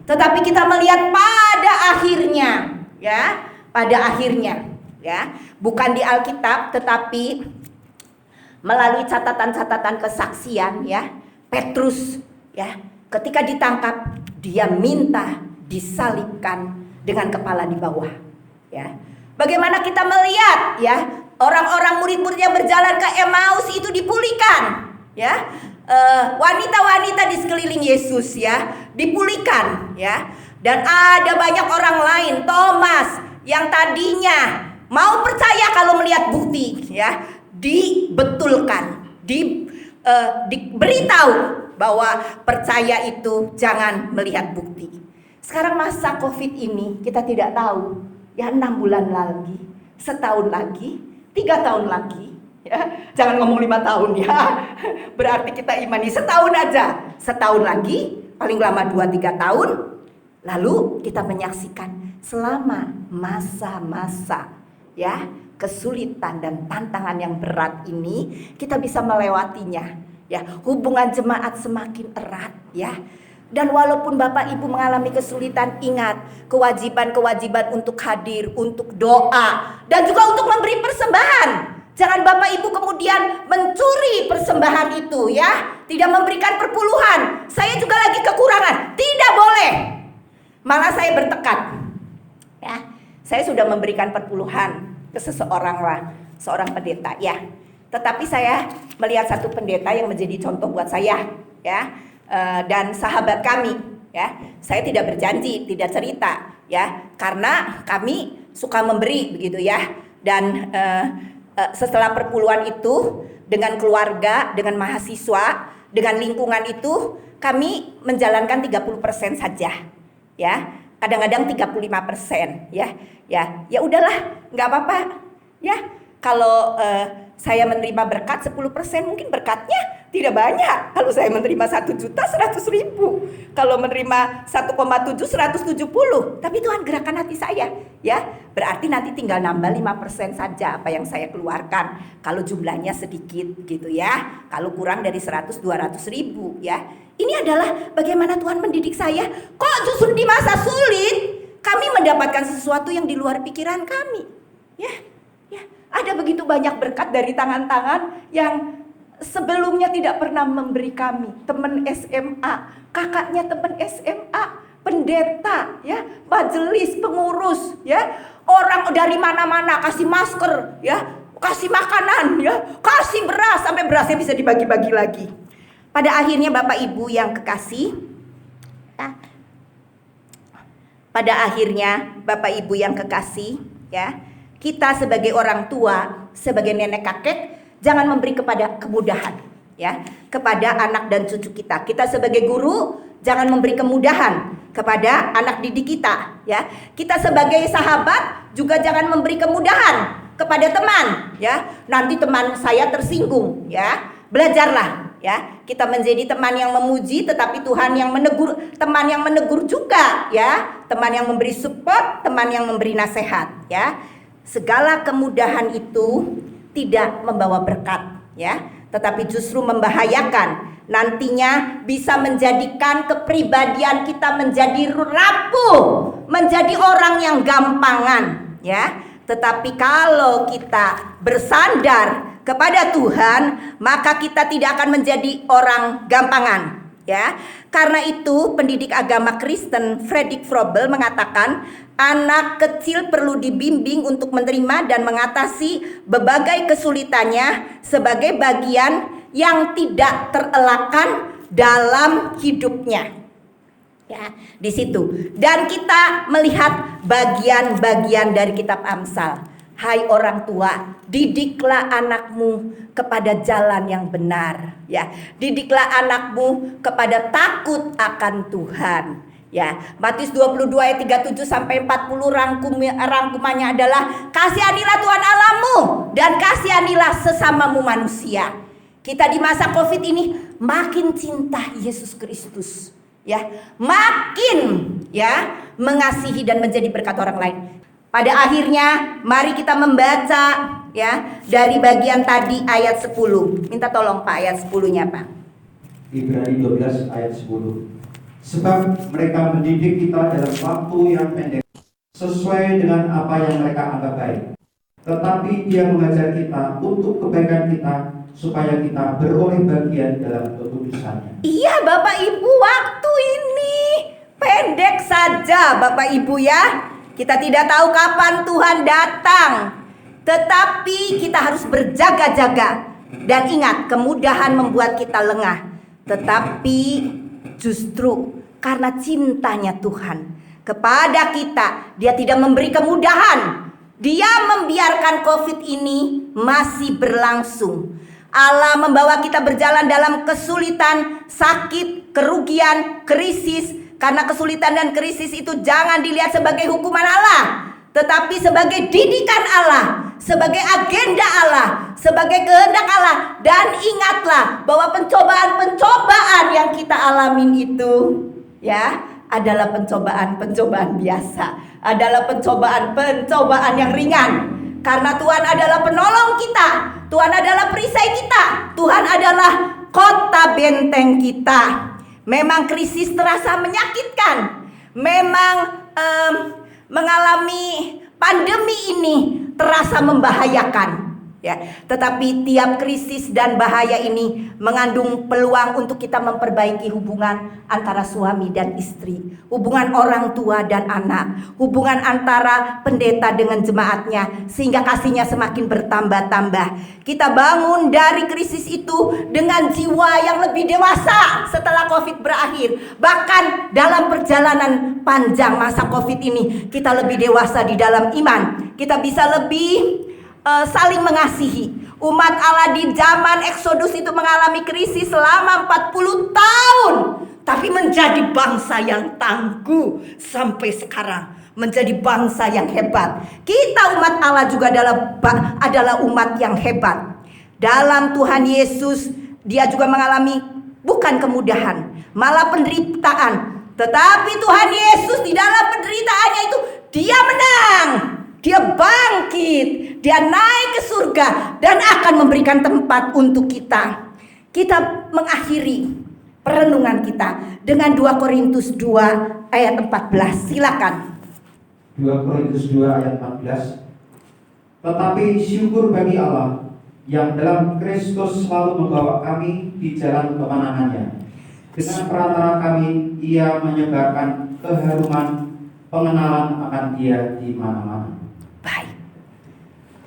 Tetapi kita melihat pada akhirnya, ya, pada akhirnya, ya, bukan di Alkitab tetapi melalui catatan-catatan kesaksian, ya, Petrus, ya, ketika ditangkap dia minta disalibkan dengan kepala di bawah, ya. Bagaimana kita melihat, ya, orang-orang murid-muridnya berjalan ke Emmaus itu dipulihkan, ya. Wanita-wanita di sekeliling Yesus, ya, dipulihkan, ya. Dan ada banyak orang lain, Thomas yang tadinya mau percaya kalau melihat bukti, ya, dibetulkan, diberitahu bahwa percaya itu jangan melihat bukti. Sekarang masa COVID ini kita tidak tahu ya, 6 bulan lagi, setahun lagi, 3 tahun lagi ya. Jangan ngomong 5 tahun ya. Berarti kita imani setahun aja. Setahun lagi, paling lama 2-3 tahun. Lalu kita menyaksikan selama masa-masa ya kesulitan dan tantangan yang berat ini, kita bisa melewatinya ya. Hubungan jemaat semakin erat ya. Dan walaupun Bapak Ibu mengalami kesulitan, ingat kewajiban-kewajiban untuk hadir, untuk doa, dan juga untuk memberi persembahan. Jangan Bapak Ibu kemudian mencuri persembahan itu ya, tidak memberikan perpuluhan. Saya juga lagi kekurangan, tidak boleh. Malah saya bertekad ya, saya sudah memberikan perpuluhan ke seseorang lah, seorang pendeta ya. Tetapi saya melihat satu pendeta yang menjadi contoh buat saya ya, dan sahabat kami ya. Saya tidak berjanji, tidak cerita ya, karena kami suka memberi begitu ya. Dan setelah perpuluhan itu dengan keluarga, dengan mahasiswa, dengan lingkungan itu, kami menjalankan 30% saja ya. Kadang-kadang 35% ya. Ya udahlah, nggak apa-apa ya. Kalau saya menerima berkat 10%, mungkin berkatnya tidak banyak. Kalau saya menerima 1.100.000, kalau menerima 1,7 170, tapi Tuhan gerakan hati saya ya. Berarti nanti tinggal nambah 5% saja apa yang saya keluarkan, kalau jumlahnya sedikit gitu ya. Kalau kurang dari 100-200.000 ya. Ini adalah bagaimana Tuhan mendidik saya. Kok justru di masa sulit kami mendapatkan sesuatu yang di luar pikiran kami ya. Ada begitu banyak berkat dari tangan-tangan yang sebelumnya tidak pernah memberi kami. Teman SMA, kakaknya teman SMA, pendeta ya, majelis, pengurus ya, orang dari mana-mana kasih masker ya, kasih makanan ya, kasih beras, sampai berasnya bisa dibagi-bagi lagi. Pada akhirnya Bapak Ibu yang kekasih ya, pada akhirnya Bapak Ibu yang kekasih ya, kita sebagai orang tua, sebagai nenek kakek, jangan memberi kepada kemudahan ya kepada anak dan cucu kita. Kita sebagai guru jangan memberi kemudahan kepada anak didik kita ya. Kita sebagai sahabat juga jangan memberi kemudahan kepada teman ya. Nanti teman saya tersinggung ya. Belajarlah ya. Kita menjadi teman yang memuji, tetapi Tuhan yang menegur, teman yang menegur juga ya. Teman yang memberi support, teman yang memberi nasihat ya. Segala kemudahan itu tidak membawa berkat ya, tetapi justru membahayakan. Nantinya bisa menjadikan kepribadian kita menjadi rapuh, menjadi orang yang gampangan ya. Tetapi kalau kita bersandar kepada Tuhan, maka kita tidak akan menjadi orang gampangan ya. Karena itu pendidik agama Kristen Fredrik Froebel mengatakan, anak kecil perlu dibimbing untuk menerima dan mengatasi berbagai kesulitannya sebagai bagian yang tidak terelakkan dalam hidupnya. Ya, di situ. Dan kita melihat bagian-bagian dari kitab Amsal. Hai orang tua, didiklah anakmu kepada jalan yang benar, ya. Didiklah anakmu kepada takut akan Tuhan. Ya, Matius 22 ayat 37 sampai 40 rangkumannya adalah kasihanilah Tuhan Allahmu dan kasihanilah sesamamu manusia. Kita di masa Covid ini makin cinta Yesus Kristus, ya. Makin ya mengasihi dan menjadi berkat orang lain. Pada akhirnya mari kita membaca ya dari bagian tadi ayat 10. Minta tolong Pak ayat 10-nya Pak. Ibrani 12 ayat 10. Sebab mereka mendidik kita dalam waktu yang pendek sesuai dengan apa yang mereka anggap baik. Tetapi Dia mengajar kita untuk kebaikan kita supaya kita beroleh bagian dalam kekudusannya. Iya Bapak Ibu, waktu ini pendek saja Bapak Ibu ya. Kita tidak tahu kapan Tuhan datang, tetapi kita harus berjaga-jaga. Dan ingat, kemudahan membuat kita lengah, tetapi justru karena cintanya Tuhan kepada kita, Dia tidak memberi kemudahan. Dia membiarkan COVID ini masih berlangsung. Allah membawa kita berjalan dalam kesulitan, sakit, kerugian, krisis. Karena kesulitan dan krisis itu jangan dilihat sebagai hukuman Allah, tetapi sebagai didikan Allah, sebagai agenda Allah, sebagai kehendak Allah. Dan ingatlah bahwa pencobaan-pencobaan yang kita alamin itu ya adalah pencobaan-pencobaan biasa, adalah pencobaan-pencobaan yang ringan. Karena Tuhan adalah penolong kita, Tuhan adalah perisai kita, Tuhan adalah kota benteng kita. Memang krisis terasa menyakitkan, memang mengalami pandemi ini terasa membahayakan. Ya, tetapi tiap krisis dan bahaya ini mengandung peluang untuk kita memperbaiki hubungan antara suami dan istri, hubungan orang tua dan anak, hubungan antara pendeta dengan jemaatnya, sehingga kasihnya semakin bertambah-tambah. Kita bangun dari krisis itu dengan jiwa yang lebih dewasa setelah COVID berakhir. Bahkan dalam perjalanan panjang masa COVID ini, kita lebih dewasa di dalam iman. Kita bisa lebih saling mengasihi. Umat Allah di zaman Exodus itu mengalami krisis selama 40 tahun, tapi menjadi bangsa yang tangguh sampai sekarang, menjadi bangsa yang hebat. Kita umat Allah juga adalah umat yang hebat. Dalam Tuhan Yesus, dia juga mengalami bukan kemudahan, malah penderitaan. Tetapi Tuhan Yesus di dalam penderitaannya itu dia menang. Dia bangkit, dia naik ke surga dan akan memberikan tempat untuk kita. Kita mengakhiri perenungan kita dengan 2 Korintus 2 ayat 14. Silakan. 2 Korintus 2 ayat 14. Tetapi syukur bagi Allah yang dalam Kristus selalu membawa kami di jalan kemenangannya. Dengan perantara kami, ia menyebarkan keharuman pengenalan akan dia di mana-mana. Baik.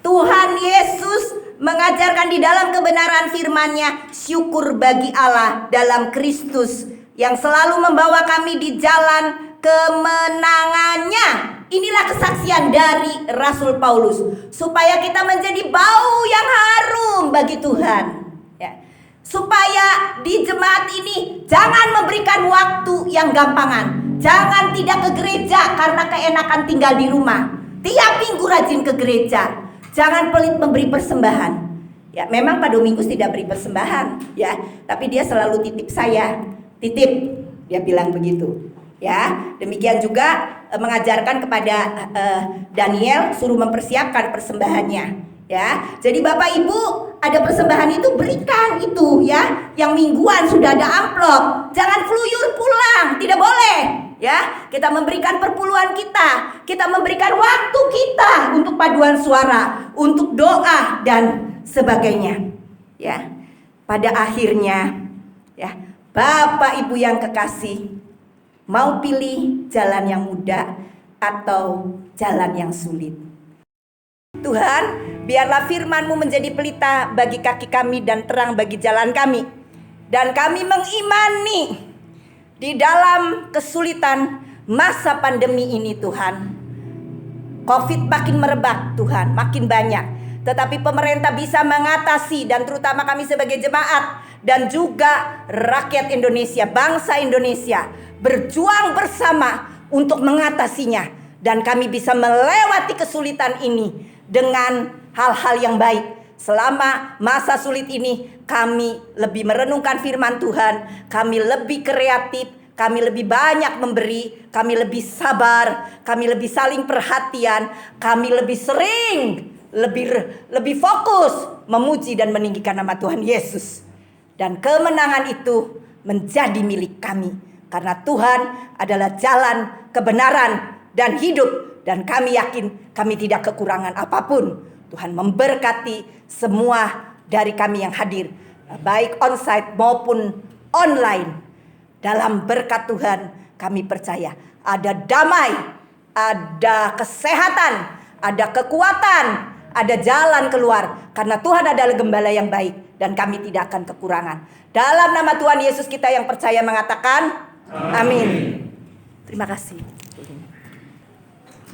Tuhan Yesus mengajarkan di dalam kebenaran firman-Nya, syukur bagi Allah dalam Kristus yang selalu membawa kami di jalan kemenangannya. Inilah kesaksian dari Rasul Paulus, supaya kita menjadi bau yang harum bagi Tuhan, ya. Supaya di jemaat ini jangan memberikan waktu yang gampangan. Jangan tidak ke gereja karena keenakan tinggal di rumah. Tiap minggu rajin ke gereja. Jangan pelit memberi persembahan. Ya, memang Pak Domingus tidak beri persembahan, ya, tapi dia selalu titip saya. Titip, dia bilang begitu. Ya, demikian juga mengajarkan kepada Daniel suruh mempersiapkan persembahannya. Ya, jadi Bapak Ibu ada persembahan itu berikan itu, ya. Yang mingguan sudah ada amplop. Jangan keluyur pulang, tidak boleh. Ya, kita memberikan perpuluhan kita memberikan waktu kita untuk paduan suara, untuk doa dan sebagainya. Ya, pada akhirnya, ya, Bapak Ibu yang kekasih, mau pilih jalan yang mudah atau jalan yang sulit? Tuhan, biarlah firman-Mu menjadi pelita bagi kaki kami dan terang bagi jalan kami. Dan kami mengimani di dalam kesulitan masa pandemi ini Tuhan, COVID makin merebak Tuhan, makin banyak. Tetapi pemerintah bisa mengatasi, dan terutama kami sebagai jemaat dan juga rakyat Indonesia, bangsa Indonesia, berjuang bersama untuk mengatasinya. Dan kami bisa melewati kesulitan ini dengan hal-hal yang baik. Selama masa sulit ini kami lebih merenungkan firman Tuhan, kami lebih kreatif, kami lebih banyak memberi, kami lebih sabar, kami lebih saling perhatian, kami lebih sering, lebih fokus memuji dan meninggikan nama Tuhan Yesus. Dan kemenangan itu menjadi milik kami, karena Tuhan adalah jalan, kebenaran, dan hidup. Dan kami yakin kami tidak kekurangan apapun. Tuhan memberkati semua dari kami yang hadir, baik onsite maupun online. Dalam berkat Tuhan kami percaya ada damai, ada kesehatan, ada kekuatan, ada jalan keluar. Karena Tuhan adalah gembala yang baik dan kami tidak akan kekurangan. Dalam nama Tuhan Yesus kita yang percaya mengatakan amin. Terima kasih.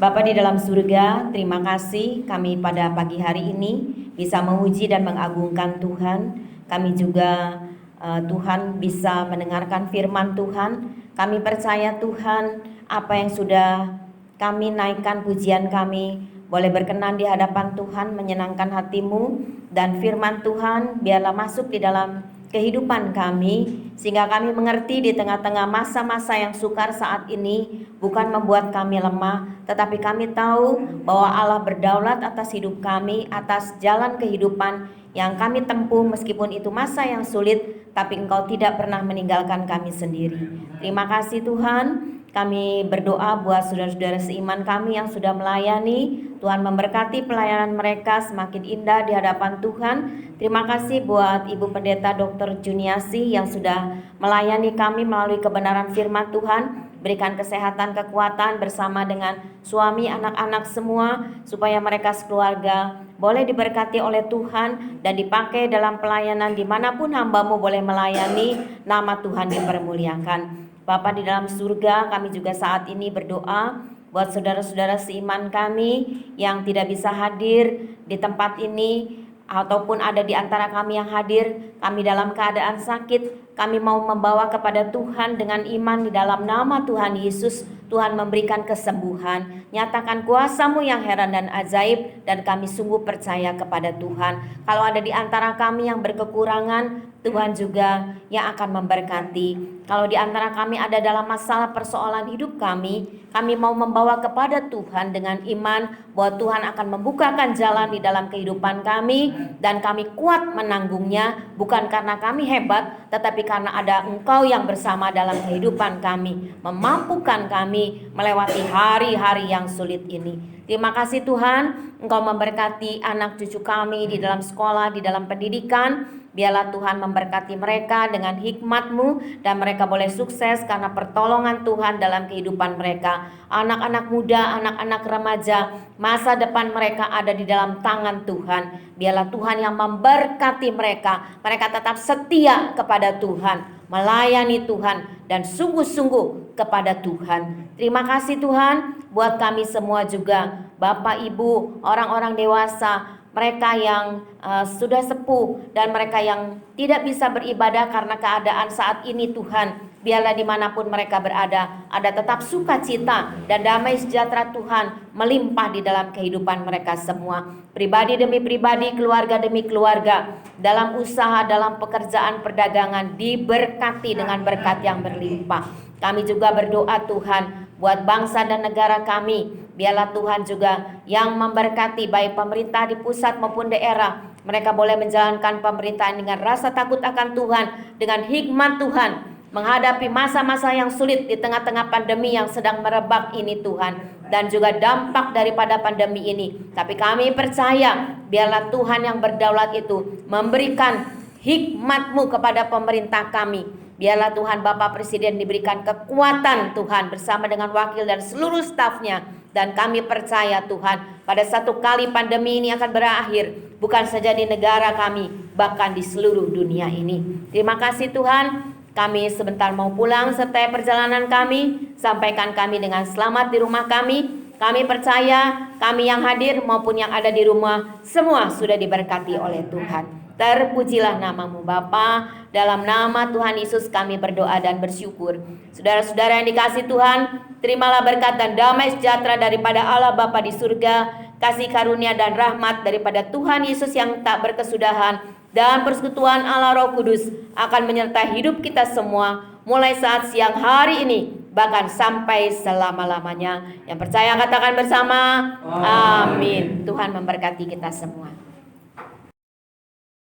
Bapa di dalam surga, terima kasih kami pada pagi hari ini bisa memuji dan mengagungkan Tuhan. Kami juga Tuhan bisa mendengarkan firman Tuhan. Kami percaya Tuhan, apa yang sudah kami naikkan pujian kami boleh berkenan di hadapan Tuhan, menyenangkan hatimu, dan firman Tuhan biarlah masuk di dalam kehidupan kami, sehingga kami mengerti di tengah-tengah masa-masa yang sukar saat ini bukan membuat kami lemah, tetapi kami tahu bahwa Allah berdaulat atas hidup kami, atas jalan kehidupan yang kami tempuh, meskipun itu masa yang sulit, tapi Engkau tidak pernah meninggalkan kami sendiri. Terima kasih Tuhan. Kami berdoa buat saudara-saudara seiman kami yang sudah melayani. Tuhan memberkati pelayanan mereka semakin indah di hadapan Tuhan. Terima kasih buat Ibu Pendeta Dr. Juniasi yang sudah melayani kami melalui kebenaran firman Tuhan. Berikan kesehatan, kekuatan bersama dengan suami, anak-anak semua, supaya mereka sekeluarga boleh diberkati oleh Tuhan dan dipakai dalam pelayanan dimanapun hamba-Mu boleh melayani. Nama Tuhan dipermuliakan. Bapa di dalam surga, kami juga saat ini berdoa buat saudara-saudara seiman kami yang tidak bisa hadir di tempat ini, ataupun ada di antara kami yang hadir, kami dalam keadaan sakit. Kami mau membawa kepada Tuhan dengan iman di dalam nama Tuhan Yesus. Tuhan memberikan kesembuhan, nyatakan kuasa-Mu yang heran dan ajaib, dan kami sungguh percaya kepada Tuhan. Kalau ada di antara kami yang berkekurangan, Tuhan juga yang akan memberkati. Kalau di antara kami ada dalam masalah persoalan hidup kami mau membawa kepada Tuhan dengan iman bahwa Tuhan akan membukakan jalan di dalam kehidupan kami, dan kami kuat menanggungnya, bukan karena kami hebat, tetapi karena ada Engkau yang bersama dalam kehidupan kami, memampukan kami melewati hari-hari yang sulit ini. Terima kasih Tuhan, Engkau memberkati anak cucu kami di dalam sekolah, di dalam pendidikan. Biarlah Tuhan memberkati mereka dengan hikmat-Mu, dan mereka boleh sukses karena pertolongan Tuhan dalam kehidupan mereka. Anak-anak muda, anak-anak remaja, masa depan mereka ada di dalam tangan Tuhan. Biarlah Tuhan yang memberkati mereka. Mereka tetap setia kepada Tuhan, melayani Tuhan, dan sungguh-sungguh kepada Tuhan. Terima kasih Tuhan buat kami semua juga, Bapak Ibu, orang-orang dewasa, mereka yang sudah sepuh, dan mereka yang tidak bisa beribadah karena keadaan saat ini. Tuhan, biarlah dimanapun mereka berada, ada tetap sukacita dan damai sejahtera Tuhan melimpah di dalam kehidupan mereka semua. Pribadi demi pribadi, keluarga demi keluarga, dalam usaha, dalam pekerjaan, perdagangan, diberkati dengan berkat yang berlimpah. Kami juga berdoa Tuhan buat bangsa dan negara kami. Biarlah Tuhan juga yang memberkati baik pemerintah di pusat maupun daerah. Mereka boleh menjalankan pemerintahan dengan rasa takut akan Tuhan, dengan hikmat Tuhan, menghadapi masa-masa yang sulit di tengah-tengah pandemi yang sedang merebak ini Tuhan, dan juga dampak daripada pandemi ini. Tapi kami percaya biarlah Tuhan yang berdaulat itu memberikan hikmat-Mu kepada pemerintah kami. Biarlah Tuhan Bapak Presiden diberikan kekuatan Tuhan bersama dengan wakil dan seluruh stafnya. Dan kami percaya Tuhan, pada satu kali pandemi ini akan berakhir, bukan saja di negara kami, bahkan di seluruh dunia ini. Terima kasih Tuhan. Kami sebentar mau pulang serta perjalanan kami. Sampaikan kami dengan selamat di rumah kami. Kami percaya kami yang hadir maupun yang ada di rumah, semua sudah diberkati oleh Tuhan. Terpujilah nama-Mu Bapa. Dalam nama Tuhan Yesus kami berdoa dan bersyukur. Saudara-saudara yang dikasih Tuhan, terimalah berkat dan damai sejahtera daripada Allah Bapa di surga, kasih karunia dan rahmat daripada Tuhan Yesus yang tak berkesudahan, dan persekutuan Allah Roh Kudus akan menyertai hidup kita semua mulai saat siang hari ini, bahkan sampai selama-lamanya. Yang percaya katakan bersama, amin. Tuhan memberkati kita semua.